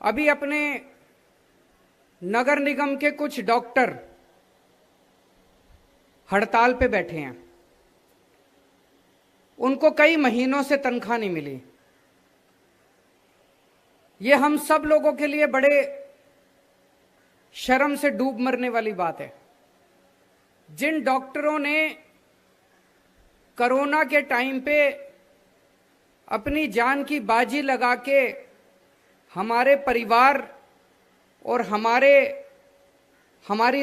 अभी अपने नगर निगम के कुछ डॉक्टर हड़ताल पे बैठे हैं। उनको कई महीनों से तनख्वाह नहीं मिली। ये हम सब लोगों के लिए बड़े शर्म से डूब मरने वाली बात है। जिन डॉक्टरों ने कोरोना के टाइम पे अपनी जान की बाजी लगा के हमारे परिवार और हमारी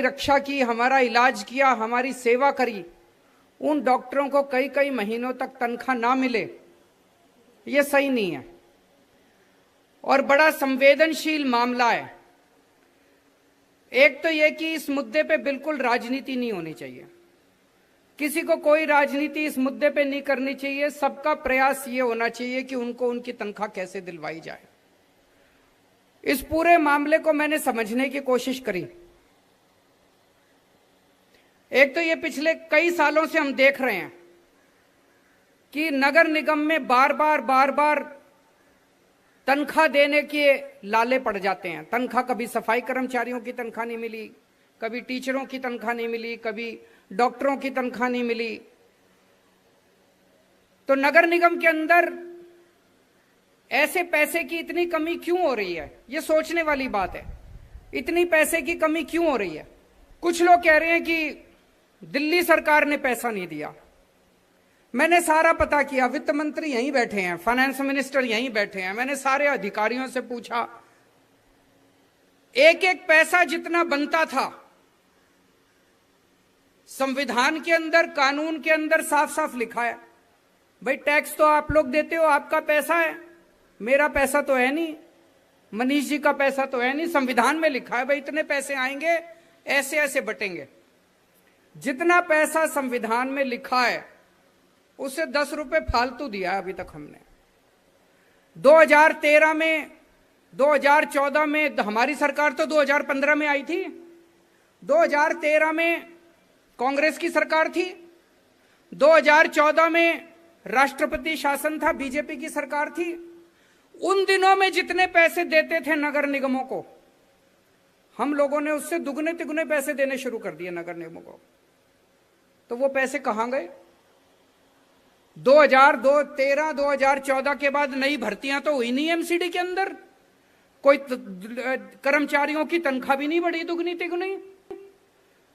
रक्षा की, हमारा इलाज किया, हमारी सेवा करी, उन डॉक्टरों को कई कई महीनों तक तनख्वाह ना मिले, ये सही नहीं है और बड़ा संवेदनशील मामला है। एक तो यह कि इस मुद्दे पे बिल्कुल राजनीति नहीं होनी चाहिए, किसी को कोई राजनीति इस मुद्दे पे नहीं करनी चाहिए। सबका प्रयास ये होना चाहिए कि उनको उनकी तनख्वाह कैसे दिलवाई जाए। इस पूरे मामले को मैंने समझने की कोशिश करी। एक तो ये पिछले कई सालों से हम देख रहे हैं कि नगर निगम में बार बार तनख्वाह देने के लाले पड़ जाते हैं। तनख्वाह, कभी सफाई कर्मचारियों की तनख्वाह नहीं मिली, कभी टीचरों की तनख्वाह नहीं मिली, कभी डॉक्टरों की तनख्वाह नहीं मिली। तो नगर निगम के अंदर ऐसे पैसे की इतनी कमी क्यों हो रही है, ये सोचने वाली बात है। इतनी पैसे की कमी क्यों हो रही है? कुछ लोग कह रहे हैं कि दिल्ली सरकार ने पैसा नहीं दिया। मैंने सारा पता किया, वित्त मंत्री यहीं बैठे हैं, फाइनेंस मिनिस्टर यहीं बैठे हैं, मैंने सारे अधिकारियों से पूछा। एक एक पैसा जितना बनता था, संविधान के अंदर, कानून के अंदर साफ साफ लिखा है, भाई टैक्स तो आप लोग देते हो, आपका पैसा है, मेरा पैसा तो है नहीं, मनीष जी का पैसा तो है नहीं। संविधान में लिखा है भाई इतने पैसे आएंगे, ऐसे ऐसे बटेंगे। जितना पैसा संविधान में लिखा है उससे 10 रुपए फालतू दिया है अभी तक हमने। 2013 में, 2014 में, हमारी सरकार तो 2015 में आई थी, 2013 में कांग्रेस की सरकार थी, 2014 में राष्ट्रपति शासन था, बीजेपी की सरकार थी। उन दिनों में जितने पैसे देते थे नगर निगमों को, हम लोगों ने उससे दुगने तिगुने पैसे देने शुरू कर दिए नगर निगमों को। तो वो पैसे कहां गए? 2013, 2014 के बाद नई भर्तियां तो हुई नहीं एमसीडी के अंदर, कोई कर्मचारियों की तनख्वाह भी नहीं बढ़ी दुगनी तिगुनी।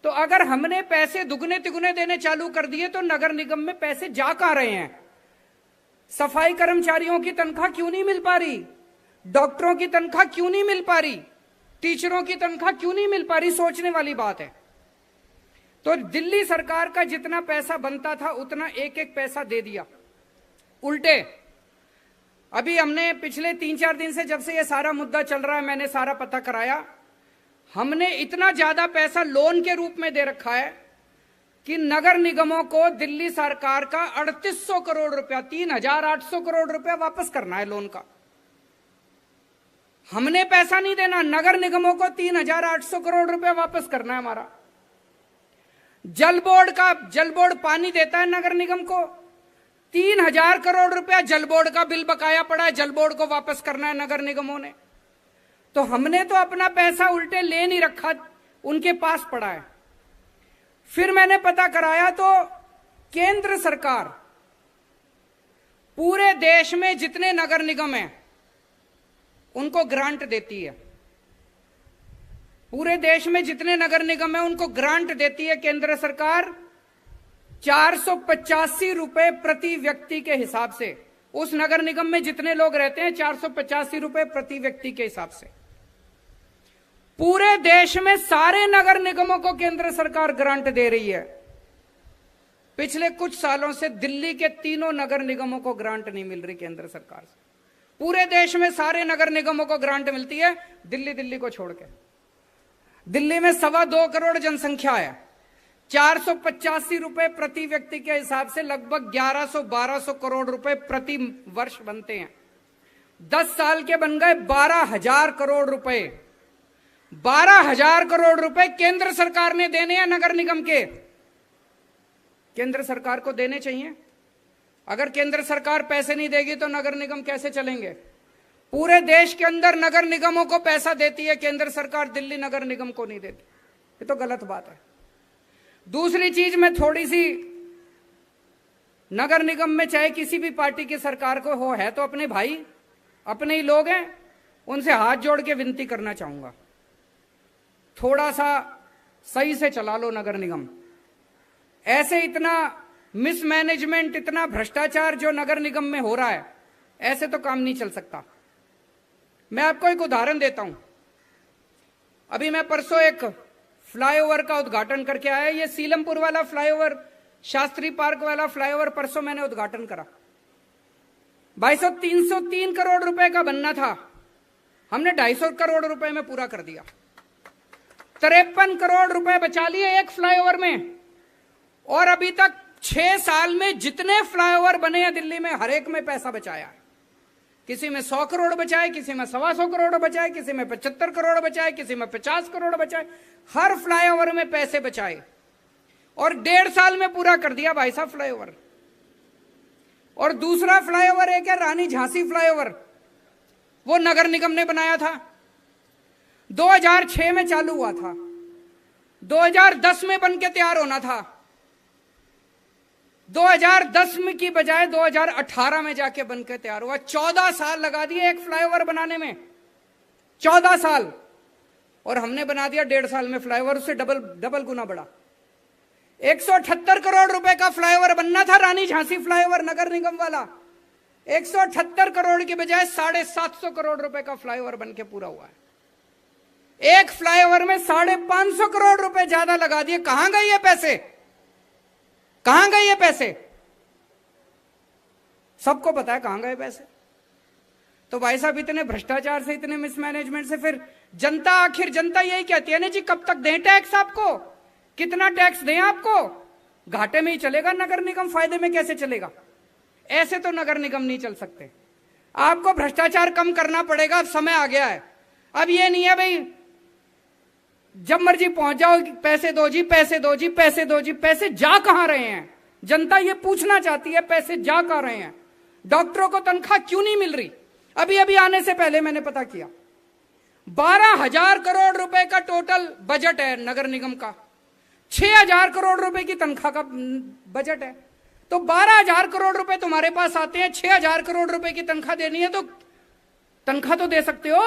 तो अगर हमने पैसे दुगने तिगुने देने चालू कर दिए तो नगर निगम में पैसे जा कहां रहे हैं? सफाई कर्मचारियों की तनख्वाह क्यों नहीं मिल पा रही? डॉक्टरों की तनख्वाह क्यों नहीं मिल पा रही? टीचरों की तनख्वाह क्यों नहीं मिल पा रही? सोचने वाली बात है। तो दिल्ली सरकार का जितना पैसा बनता था उतना एक एक पैसा दे दिया उल्टे। अभी हमने पिछले 3-4 दिन से, जब से ये सारा मुद्दा चल रहा है, मैंने सारा पता कराया। हमने इतना ज्यादा पैसा लोन के रूप में दे रखा है कि नगर निगमों को दिल्ली सरकार का 3800 करोड़ रुपया, 3800 करोड़ रुपया वापस करना है लोन का। हमने पैसा नहीं देना, नगर निगमों को 3800 करोड़ रुपया वापस करना है हमारा। जल बोर्ड पानी देता है नगर निगम को, 3000 करोड़ रुपया जल बोर्ड का बिल बकाया पड़ा है, जल बोर्ड को वापस करना है नगर निगमों ने। तो हमने तो अपना पैसा उल्टे ले नहीं रखा, उनके पास पड़ा है। फिर मैंने पता कराया तो केंद्र सरकार पूरे देश में जितने नगर निगम हैं उनको ग्रांट देती है। पूरे देश में जितने नगर निगम हैं उनको ग्रांट देती है केंद्र सरकार 485 रुपए प्रति व्यक्ति के हिसाब से। उस नगर निगम में जितने लोग रहते हैं 485 रुपए प्रति व्यक्ति के हिसाब से। पूरे देश में सारे नगर निगमों को केंद्र सरकार ग्रांट दे रही है। पिछले कुछ सालों से दिल्ली के 3 नगर निगमों को ग्रांट नहीं मिल रही केंद्र सरकार से। पूरे देश में सारे नगर निगमों को ग्रांट मिलती है, दिल्ली को छोड़ के। दिल्ली में 2.25 करोड़ जनसंख्या है, 485 रुपए प्रति व्यक्ति के हिसाब से लगभग 1100-1200 करोड़ रुपए प्रति वर्ष बनते हैं। 10 साल के बन गए 12,000 करोड़ रुपए। 12,000 करोड़ रुपए केंद्र सरकार ने देने हैं नगर निगम के। केंद्र सरकार को देने चाहिए। अगर केंद्र सरकार पैसे नहीं देगी तो नगर निगम कैसे चलेंगे? पूरे देश के अंदर नगर निगमों को पैसा देती है केंद्र सरकार, दिल्ली नगर निगम को नहीं देती। ये तो गलत बात है। दूसरी चीज में थोड़ी सी नगर निगम में चाहे किसी भी पार्टी की सरकार को हो, है तो अपने भाई, अपने ही लोग हैं, उनसे हाथ जोड़ के विनती करना चाहूंगा, थोड़ा सा सही से चला लो नगर निगम। ऐसे इतना मिसमैनेजमेंट, इतना भ्रष्टाचार जो नगर निगम में हो रहा है, ऐसे तो काम नहीं चल सकता। मैं आपको एक उदाहरण देता हूं। अभी मैं परसों एक फ्लाईओवर का उद्घाटन करके आया। ये सीलमपुर वाला फ्लाईओवर, शास्त्री पार्क वाला फ्लाईओवर परसों मैंने उद्घाटन करा। 303 करोड़ रुपए का बनना था, हमने 250 करोड़ रुपए में पूरा कर दिया। 53 करोड़ रुपए बचा लिए एक फ्लाईओवर में। और अभी तक 6 साल में जितने फ्लाईओवर बने हैं दिल्ली में, हर एक में पैसा बचाया है। किसी में 100 करोड़ बचाए, किसी में 125 करोड़ बचाए, किसी में 75 करोड़ बचाए, किसी में 50 करोड़ बचाए। हर फ्लाईओवर में पैसे बचाए और 1.5 साल में पूरा कर दिया भाई साहब फ्लाईओवर। और दूसरा फ्लाईओवर एक है रानी झांसी फ्लाईओवर, वो नगर निगम ने बनाया था। 2006 में चालू हुआ था, 2010 में बन के तैयार होना था। 2010 में की बजाय 2018 में जाके बन के तैयार हुआ। 14 साल लगा दिए एक फ्लाईओवर बनाने में, 14 साल। और हमने बना दिया 1.5 साल में फ्लाईओवर, उससे डबल गुना बड़ा। 178 करोड़ रुपए का फ्लाईओवर बनना था रानी झांसी फ्लाईओवर नगर निगम वाला। 178 करोड़ के बजाय 750 करोड़ रुपए का फ्लाईओवर बन के पूरा हुआ है। एक फ्लाईओवर में 550 करोड़ रुपए ज्यादा लगा दिए। कहां गए ये पैसे? कहां गए ये पैसे? सबको पता है कहां गए पैसे। तो भाई साहब, इतने भ्रष्टाचार से, इतने मिसमैनेजमेंट से फिर जनता, आखिर जनता यही कहती है ना जी, कब तक दें टैक्स आपको, कितना टैक्स दें आपको? घाटे में ही चलेगा नगर निगम, फायदे में कैसे चलेगा? ऐसे तो नगर निगम नहीं चल सकते। आपको भ्रष्टाचार कम करना पड़ेगा, अब समय आ गया है। अब ये नहीं है भाई जब मर्जी पहुंच जाओ, पैसे दो जी, पैसे दो जी, पैसे दो जी। पैसे जा कहां रहे हैं? जनता ये पूछना चाहती है, पैसे जा कहां रहे हैं? डॉक्टरों को तनख्वाह क्यों नहीं मिल रही? अभी अभी आने से पहले मैंने पता किया, 12,000 करोड़ रुपए का टोटल बजट है नगर निगम का। 6,000 करोड़ रुपए की तनख्वाह का बजट है। तो 12,000 करोड़ रुपए तुम्हारे पास आते हैं, 6,000 करोड़ रुपए की तनख्वाह देनी है तो तनख्वाह तो दे सकते हो।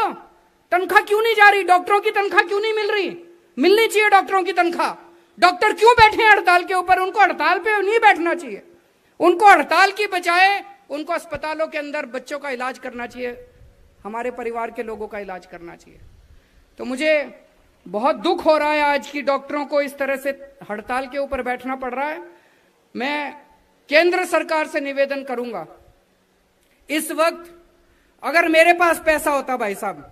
तनख्वाह क्यों नहीं जा रही? डॉक्टरों की तनख्वाह क्यों नहीं मिल रही? मिलनी चाहिए डॉक्टरों की तनख्वाह। डॉक्टर क्यों बैठे हैं हड़ताल के ऊपर? उनको हड़ताल पे नहीं बैठना चाहिए। उनको हड़ताल की बजाय उनको अस्पतालों के अंदर बच्चों का इलाज करना चाहिए, हमारे परिवार के लोगों का इलाज करना चाहिए। तो मुझे बहुत दुख हो रहा है आज की डॉक्टरों को इस तरह से हड़ताल के ऊपर बैठना पड़ रहा है। मैं केंद्र सरकार से निवेदन करूंगा, इस वक्त अगर मेरे पास पैसा होता भाई साहब,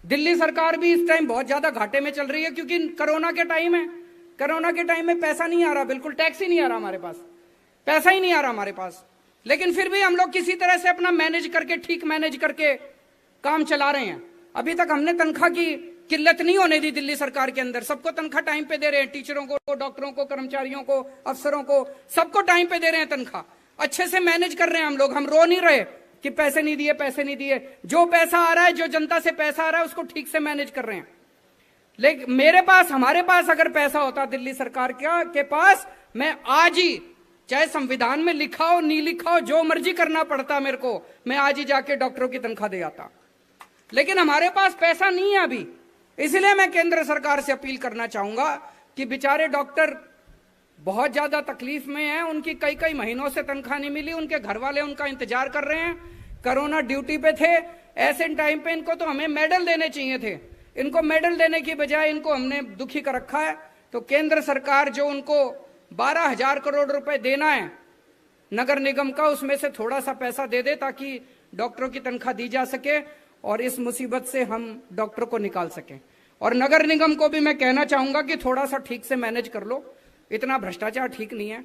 दिल्ली सरकार भी इस टाइम बहुत ज्यादा घाटे में चल रही है क्योंकि कोरोना के टाइम है। कोरोना के टाइम में पैसा नहीं आ रहा, बिल्कुल टैक्स ही नहीं आ रहा हमारे पास, पैसा ही नहीं आ रहा हमारे पास। लेकिन फिर भी हम लोग किसी तरह से अपना मैनेज करके, ठीक मैनेज करके काम चला रहे हैं। अभी तक हमने तनख्वाह की किल्लत नहीं होने दी दिल्ली सरकार के अंदर। सबको तनख्वाह टाइम पे दे रहे हैं, टीचरों को, डॉक्टरों को, कर्मचारियों को, अफसरों को, सबको टाइम पे दे रहे हैं तनख्वाह। अच्छे से मैनेज कर रहे हैं हम लोग। हम रो नहीं रहे कि पैसे नहीं दिए, पैसे नहीं दिए। जो पैसा आ रहा है, जो जनता से पैसा आ रहा है, उसको ठीक से मैनेज कर रहे हैं। लेकिन मेरे पास, हमारे पास अगर पैसा होता दिल्ली सरकार के पास, मैं आज ही, चाहे संविधान में लिखा हो नहीं लिखा हो, जो मर्जी करना पड़ता मेरे को, मैं आज ही जाके डॉक्टरों की तनख्वाह दे आता। लेकिन हमारे पास पैसा नहीं है अभी। इसलिए मैं केंद्र सरकार से अपील करना चाहूंगा कि बेचारे डॉक्टर बहुत ज्यादा तकलीफ में हैं। उनकी कई कई महीनों से तनख्वाह नहीं मिली, उनके घर वाले उनका इंतजार कर रहे हैं। कोरोना ड्यूटी पे थे, ऐसे टाइम पे इनको तो हमें मेडल देने चाहिए थे। इनको मेडल देने की बजाय इनको हमने दुखी कर रखा है। तो केंद्र सरकार जो उनको 12,000 करोड़ रुपए देना है नगर निगम का, उसमें से थोड़ा सा पैसा दे दे ताकि डॉक्टरों की तनख्वाह दी जा सके और इस मुसीबत से हम डॉक्टरों को निकाल सकें। और नगर निगम को भी मैं कहना चाहूंगा कि थोड़ा सा ठीक से मैनेज कर लो, इतना भ्रष्टाचार ठीक नहीं है।